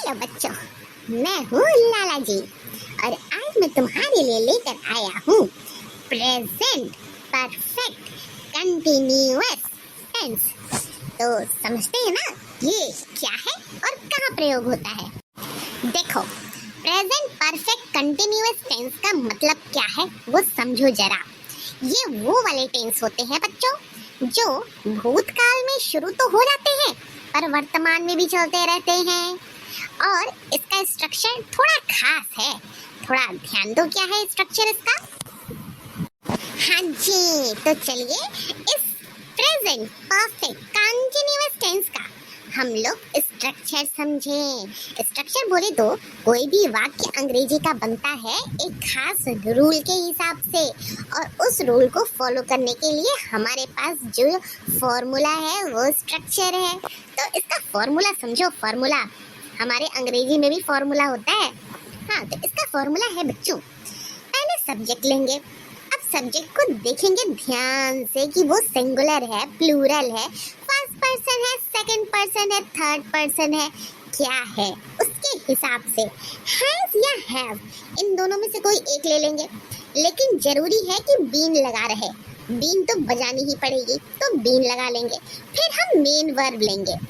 Hello बच्चों, मैं हूँ लाला जी और आज मैं तुम्हारे लिए लेकर आया हूँ प्रेजेंट परफेक्ट कंटिन्यूअस टेंस। तो समझते हैं ना ये क्या है और कहाँ प्रयोग होता है। देखो, प्रेजेंट परफेक्ट कंटिन्यूअस टेंस का मतलब क्या है वो समझो जरा। ये वो वाले टेंस होते हैं बच्चों जो भूतकाल में शुरू तो हो जाते हैं पर वर्तमान में भी चलते रहते हैं। और इसका स्ट्रक्चर थोड़ा खास है, थोड़ा ध्यान दो क्या है स्ट्रक्चर इसका। हाँ जी, तो चलिए इस प्रेजेंट परफेक्ट कंटीन्यूअस टेंस का हम लोग स्ट्रक्चर समझें। स्ट्रक्चर बोले तो कोई भी वाक्य अंग्रेजी का बनता है एक खास रूल के हिसाब से, और उस रूल को फॉलो करने के लिए हमारे पास जो फॉर्मूला है वो स्ट्रक्चर है। तो इसका फॉर्मूला समझो। फॉर्मूला हमारे अंग्रेजी में भी फॉर्मूला होता है। हाँ, तो इसका फॉर्मूला है बच्चों, पहले सब्जेक्ट लेंगे। अब सब्जेक्ट को देखेंगे ध्यान से कि वो सिंगुलर है, प्लूरल है, फर्स्ट पर्सन है, सेकंड पर्सन है, थर्ड पर्सन है, क्या है उसके हिसाब से हैज या हैव इन दोनों में से कोई एक ले लेंगे। लेकिन जरूरी है कि बीन लगा रहे, बीन तो बजानी ही पड़ेगी, तो बीन लगा लेंगे। फिर हम मेन वर्ब लेंगे।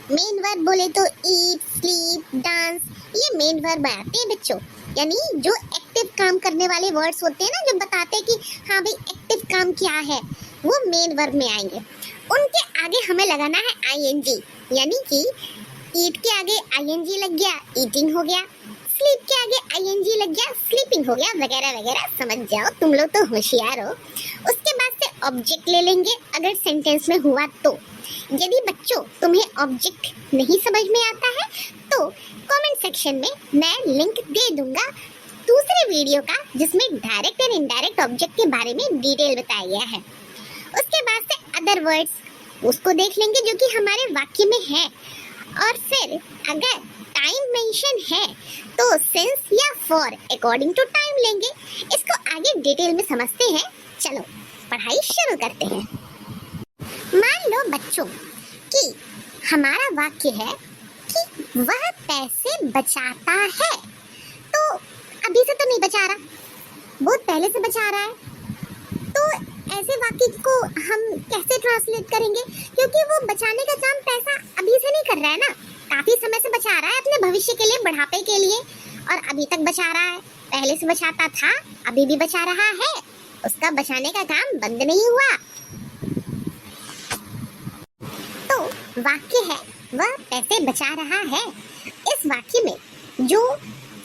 मेन वर्ब बोले तो ईट, स्लीप, डांस, ये मेन वर्ब आते हैं बच्चों। यानी जो एक्टिव काम करने वाले वर्ड्स होते हैं ना, जो बताते हैं कि हाँ भाई एक्टिव काम क्या है, वो मेन वर्ब में आएंगे। उनके आगे हमें लगाना है आईएनजी, यानी कि ईट के आगे आईएनजी लग गया, ईटिंग हो गया, स्लीप के आगे आईएनजी लग गया, स्लीपिंग हो गया, वगैरह वगैरह। समझ जाओ, तुम लोग तो होशियार हो। उसके बाद से ऑब्जेक्ट ले लेंगे अगर सेंटेंस में हुआ तो। यदि बच्चों तुम्हें ऑब्जेक्ट नहीं समझ में आता है तो कमेंट सेक्शन में मैं लिंक दे दूंगा दूसरे वीडियो का जिसमें डायरेक्ट और इनडायरेक्ट ऑब्जेक्ट के बारे में डिटेल बताया गया है। उसके बाद से अदर वर्ड्स उसको देख लेंगे जो कि हमारे वाक्य में है। और फिर अगर टाइम मेंशन है तो सिंस या फॉर अकॉर्डिंग टू टाइम लेंगे। इसको आगे डिटेल में समझते हैं। चलो पढ़ाई शुरू करते हैं। मान लो बच्चों कि हमारा वाक्य है कि वह पैसे बचाता है, तो अभी से तो नहीं बचा रहा, बहुत पहले से बचा रहा है। तो ऐसे वाक्य को हम कैसे ट्रांसलेट करेंगे, क्योंकि वो बचाने का काम पैसा अभी से नहीं कर रहा है ना, काफी समय से बचा रहा है अपने भविष्य के लिए, बुढ़ापे के लिए, और अभी तक बचा रहा है। पहले से बचाता था, अभी भी बचा रहा है, उसका बचाने का काम बंद नहीं हुआ। वाक्य है वह पैसे बचा रहा है। इस वाक्य में जो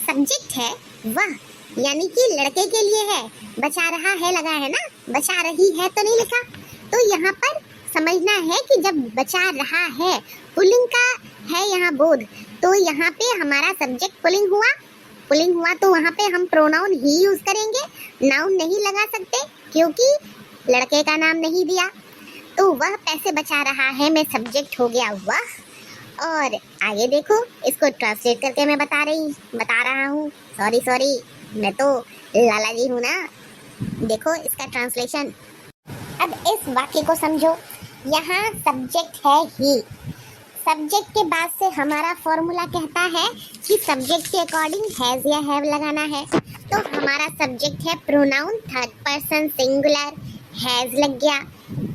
सब्जेक्ट है वह यानी कि लड़के के लिए है, बचा रहा है लगा है ना, बचा रही है तो नहीं लिखा। तो यहाँ पर समझना है कि जब बचा रहा है पुल्लिंग का है यहाँ बोध, तो यहाँ पे हमारा सब्जेक्ट पुल्लिंग हुआ तो वहाँ पे हम प्रोनाउन ही यूज करेंगे, नाउन नहीं लगा सकते क्योंकि लड़के का नाम नहीं दिया। तो वह पैसे बचा रहा है में सब्जेक्ट हो गया वह। और आगे देखो, इसको ट्रांसलेट करके मैं बता रहा हूँ। सॉरी मैं तो लाला जी हूँ ना। देखो इसका ट्रांसलेशन। अब इस वाक्य को समझो। यहाँ सब्जेक्ट है ही, सब्जेक्ट के बाद से हमारा फॉर्मूला कहता है कि सब्जेक्ट के अकॉर्डिंग हैज या हैव लगाना है। तो हमारा सब्जेक्ट है pronoun third person singular, has लग गया।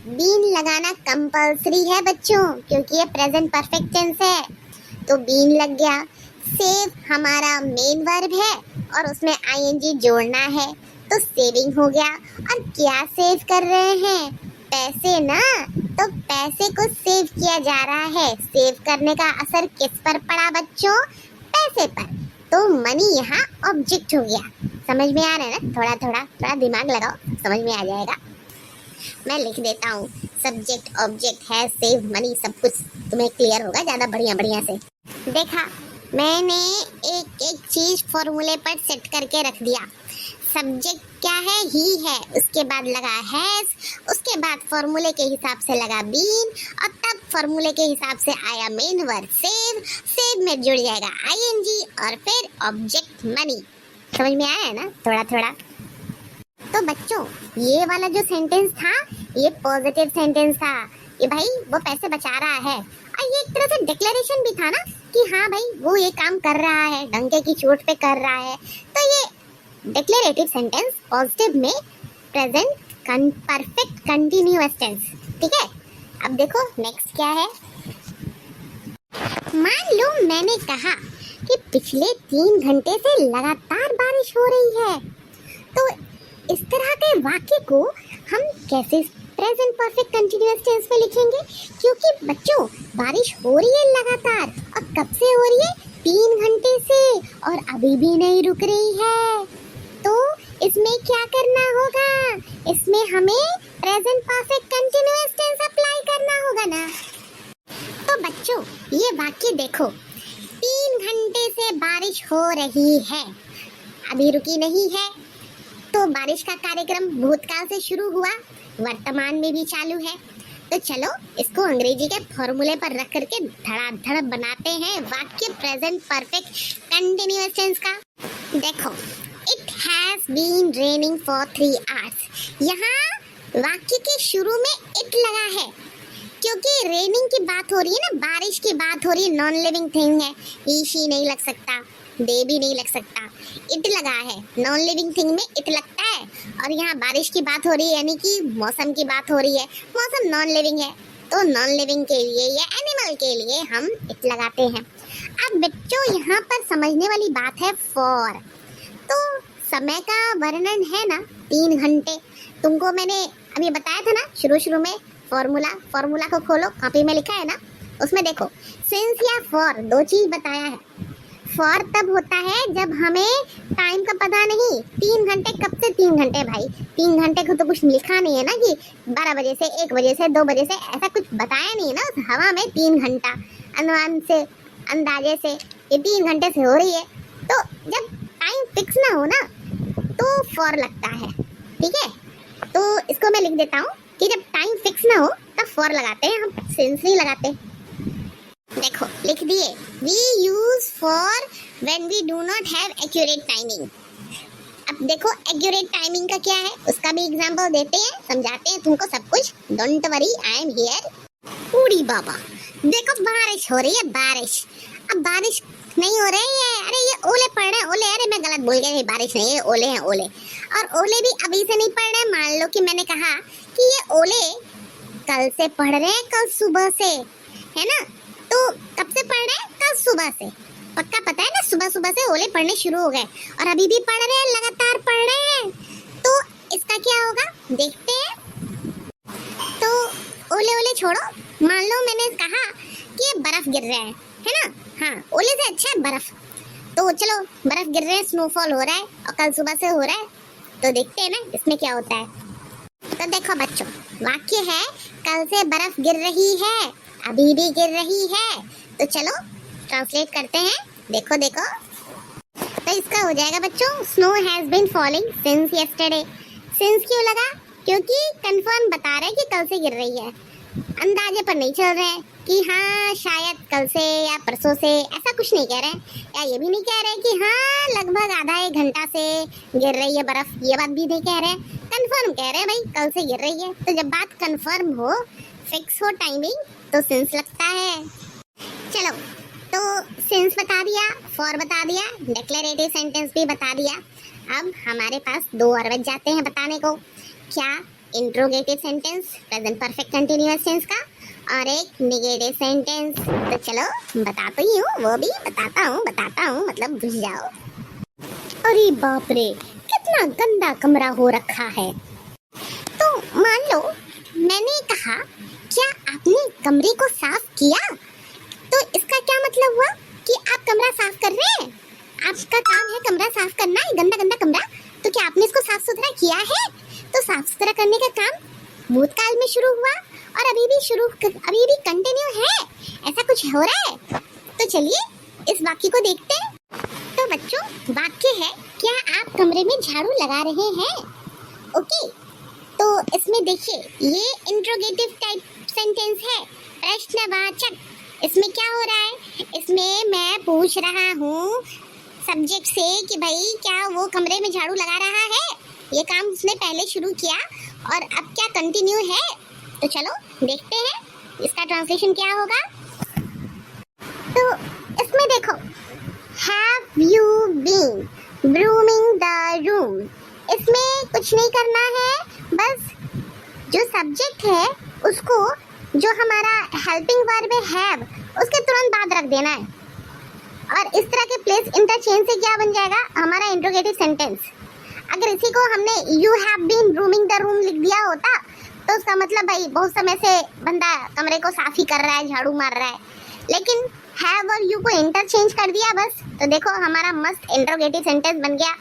बीन लगाना कंपल्सरी है बच्चों क्योंकि ये प्रेजेंट परफेक्ट टेंस है, तो बीन लग गया। सेव हमारा मेन वर्ब है और उसमें आईएनजी जोड़ना है, तो सेविंग हो गया। और क्या सेव कर रहे हैं, पैसे ना, तो पैसे को सेव किया जा रहा है। सेव करने का असर किस पर पड़ा बच्चों, पैसे पर, तो मनी यहाँ ऑब्जेक्ट हो गया। समझ में आ रहा है ना, थोड़ा दिमाग लगाओ, समझ में आ जाएगा। मैं लिख देता हूँ, सब्जेक्ट ऑब्जेक्ट है सेव मनी, सब कुछ तुम्हें क्लियर होगा ज़्यादा बढ़िया से। देखा, मैंने एक चीज फॉर्मूले पर सेट करके रख दिया। सब्जेक्ट क्या है, ही है, उसके बाद लगा हैज, उसके बाद फॉर्मूले के हिसाब से लगा बीन, और तब फॉर्मूले के हिसाब से आया मेन वर्ब सेव में जुड़ जाएगा आईएनजी और फिर ऑब्जेक्ट मनी। समझ में आया है ना थोड़ा। तो बच्चों ये वाला जो सेंटेंस था ये पॉजिटिव सेंटेंस था, ये भाई वो पैसे बचा रहा है, और ये एक तरह से डिक्लेरेशन भी था ना कि हाँ भाई वो ये काम कर रहा है, डंके की चोट पे कर रहा है। तो ये डिक्लेरेटिव सेंटेंस पॉजिटिव में प्रेजेंट परफेक्ट कंटिन्यूअस टेंस, ठीक है। अब देखो नेक्स्ट क्या है। मान लो मैंने कहा कि पिछले 3 घंटे से लगातार बारिश हो रही है, तो इस तरह के वाक्य को हम कैसे प्रेजेंट परफेक्ट कंटिन्यूअस टेंस में लिखेंगे? क्योंकि बच्चों बारिश हो रही है लगातार, और कब से हो रही है? 3 घंटे से, और अभी भी नहीं रुक रही है। तो इसमें क्या करना होगा? इसमें हमें present perfect continuous tense apply करना होगा ना। तो बच्चों ये वाक्य देखो, 3 घंटे से बारिश हो रही है, अभी रुकी नहीं है। तो बारिश का कार्यक्रम भूतकाल से शुरू हुआ, वर्तमान में भी चालू है। तो चलो इसको अंग्रेजी के फॉर्मूले पर रख करके धड़ाधड़ बनाते हैं वाक्य प्रेजेंट परफेक्ट कंटिन्यूअस टेंस का। देखो, it has been raining for 3 hours. यहाँ वाक्य के शुरू में इट लगा है, क्योंकि रेनिंग की बात हो रही है ना, बारिश की बात हो रही है, नॉन लिविंग थिंग है, ही शी नहीं लग सकता, दे भी नहीं लग सकता, इट लगा है। नॉन लिविंग थिंग में इट लगता है, और यहाँ बारिश की बात हो रही है, यानी कि मौसम की बात हो रही है, मौसम नॉन लिविंग है, तो नॉन लिविंग के लिए या एनिमल के लिए हम इट लगाते हैं। अब बच्चों यहाँ पर समझने वाली बात है फॉर। तो समय का वर्णन है ना 3 घंटे, तुमको मैंने अभी बताया था ना शुरू में, फॉर्मूला को खोलो, कॉपी में लिखा है ना, उसमें देखो सिंस या फॉर 2 चीज बताया है। फॉर तब होता है जब हमें टाइम का पता नहीं, 3 घंटे कब से 3 घंटे भाई, 3 घंटे को तो कुछ लिखा नहीं है ना कि 12 बजे से 1 बजे से 2 बजे से, ऐसा कुछ बताया नहीं है ना उस हवा में। 3 घंटा अनुमान से, अंदाजे से ये 3 घंटे से हो रही है। तो जब टाइम फिक्स ना हो ना तो फॉर लगता है, ठीक है। तो इसको मैं लिख देता हूँ कि जब टाइम फिक्स ना हो तब फॉर लगाते हैं, हम सिंस नहीं लगाते। देखो लिख दिए, we use for when we do not have accurate timing. अब देखो एक्यूरेट टाइमिंग का क्या है, उसका भी एग्जांपल देते हैं, समझाते हैं तुमको सब कुछ। Don't worry, I am here. उड़ी बाबा, देखो बारिश हो रही है, बारिश। अब बारिश नहीं हो रही है, अरे ये ओले पड़ रहे हैं, ओले, अरे मैं गलत बोल गया, बारिश नहीं है, ओले हैं, ओले। और ओले भी अभी से नहीं पड़ रहे। मान लो कि मैंने कहा कि ये ओले कल से पड़ रहे हैं, कल सुबह से, है ना। तो कब से पड़ रहे हैं? कल सुबह से। पक्का पता है ना, सुबह सुबह से ओले पड़ने शुरू हो गए, और अभी भी पड़ रहे हैं, लगातार पड़ रहे हैं। तो इसका क्या होगा देखते हैं। तो ओले ओले छोड़ो, मान लो मैंने कहा कि ये बर्फ गिर रहा है ना। हाँ, ओले से अच्छा है बर्फ। तो चलो बर्फ गिर रहे हैं, स्नोफॉल हो रहा है, और कल सुबह से हो रहा है। तो देखते हैं ना इसमें क्या होता है। तो देखो बच्चों, वाक्य है कल से बर्फ गिर रही है, अभी भी गिर रही है। तो चलो ट्रांसलेट करते हैं, देखो देखो। तो इसका हो जाएगा बच्चों, snow has been falling since yesterday. Since क्यों लगा? क्योंकि कंफर्म बता रहे हैं कि कल से गिर रही है, अंदाजे पर नहीं चल रहे कि हाँ शायद कल से या परसों से, ऐसा कुछ नहीं कह रहे हैं। या ये भी नहीं कह रहे कि हाँ लगभग आधा 1 घंटा से गिर रही है बर्फ, ये बात भी नहीं कह रहे। कंफर्म कह रहे हैं भाई कल से गिर रही है। तो जब बात कंफर्म हो, फिक्स हो टाइमिंग, तो सिंस लगता है। चलो तो सिंस बता दिया, फॉर बता दिया, डिक्लेरेटिव सेंटेंस भी बता दिया। अब हमारे पास 2 और बच जाते हैं बताने को। क्या? Interrogative sentence present perfect continuous tense का, और एक नेगेटिव सेंटेंस। तो चलो बता तो ही हूँ, वो भी बताता हूँ मतलब बुझ जाओ। अरे बाप रे, कितना गंदा कमरा हो रखा है। तो मान लो मैंने कहा क्या आपने कमरे को साफ किया? तो इसका क्या मतलब हुआ कि आप कमरा साफ कर रहे हैं, आपका काम है कमरा साफ करना, गंदा गंदा कमरा। तो क्या आपने इसको साफ सुथरा किया है? तो साफ सुथरा करने का काम भूतकाल में शुरू हुआ, और अभी भी कंटिन्यू है, ऐसा कुछ हो रहा है। तो चलिए इस वाक्य को देखते हैं। तो बच्चों वाक्य है क्या आप कमरे में झाड़ू लगा रहे हैं? ओके, तो इसमें देखिए ये इंट्रोगेटिव टाइप सेंटेंस है, प्रश्नवाचक। इसमें क्या हो रहा है? इसमें मैं पूछ रहा हूँ सब्जेक्ट से कि भाई क्या वो कमरे में झाड़ू लगा रहा है, ये काम उसने पहले शुरू किया और अब क्या कंटिन्यू है। तो चलो देखते हैं इसका ट्रांसलेशन क्या होगा। तो देखो, have you been brooming the room, इसमें कुछ नहीं करना है, बस जो सब्जेक्ट है उसको जो हमारा हेल्पिंग वर्ब है हैव उसके तुरंत बाद रख देना है। और इस तरह के प्लेस इंटरचेंज से क्या बन जाएगा हमारा इंट्रोगेटिव सेंटेंस। अगर इसी को हमने you have been rooming the room लिख दिया होता तो उसका मतलब भाई बहुत समय से बंदा कमरे को साफ ही कर रहा है, झाड़ू मार रहा है, लेकिन हैव और यू को इंटरचेंज कर दिया बस, तो देखो हमारा मस्त इंट्रोगेटिव सेंटेंस बन गया।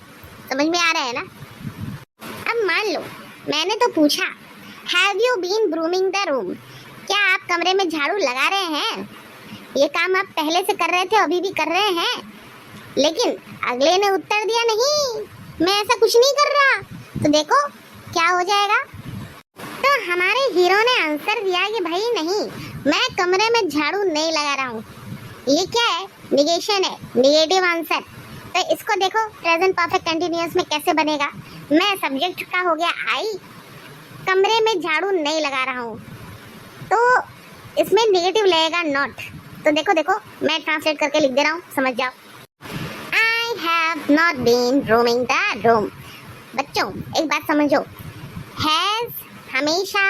समझ में आ रहा है ना? अब मान लो मैंने तो पूछा have you been brooming the room, क्या आप कमरे में झाड़ू लगा रहे हैं? ये काम आप पहले से कर रहे थे, अभी भी कर रहे हैं, लेकिन अगले ने उत्तर दिया नहीं, मैं ऐसा कुछ नहीं कर रहा। तो देखो क्या हो जाएगा। तो हमारे हीरो ने आंसर दिया कि भाई नहीं, मैं कमरे में झाड़ू नहीं लगा रहा हूँ। ये क्या है? निगेशन है, निगेटिव आंसर। तो इसको देखो प्रेजेंट परफेक्ट कंटीन्यूअस में कैसे बनेगा। मैं सब्जेक्ट का हो गया आई, कमरे में झाड़ू नहीं लगा रहा हूँ, तो इसमें निगेटिव लगेगा नॉट। तो देखो मैं ट्रांसलेट करके लिख दे रहा हूँ, समझ जाओ। I have not been roaming the room। बच्चों एक बात समझो, हैज हमेशा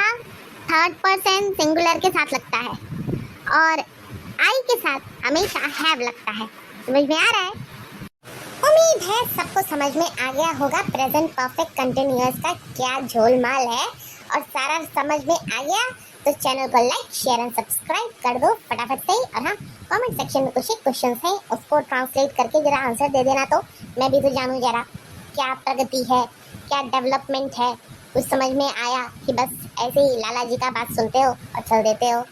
थर्ड पर्सन सिंगुलर के साथ लगता है और आई के साथ हमेशा हैव लगता है। समझ में आ रहा है? उम्मीद है सबको समझ में आ गया होगा प्रेजेंट परफेक्ट कंटिन्यूअस का क्या झोलमाल है, और सारा समझ में आ गया तो चैनल को लाइक शेयर एंड सब्सक्राइब कर दो फटाफट से ही। और हाँ, कमेंट सेक्शन में कुछ क्वेश्चंस हैं उसको ट्रांसलेट करके जरा आंसर दे देना, तो मैं भी तो जानूं जरा क्या प्रगति है, क्या डेवलपमेंट है। कुछ समझ में आया कि बस ऐसे ही लाला जी का बात सुनते हो और चल देते हो?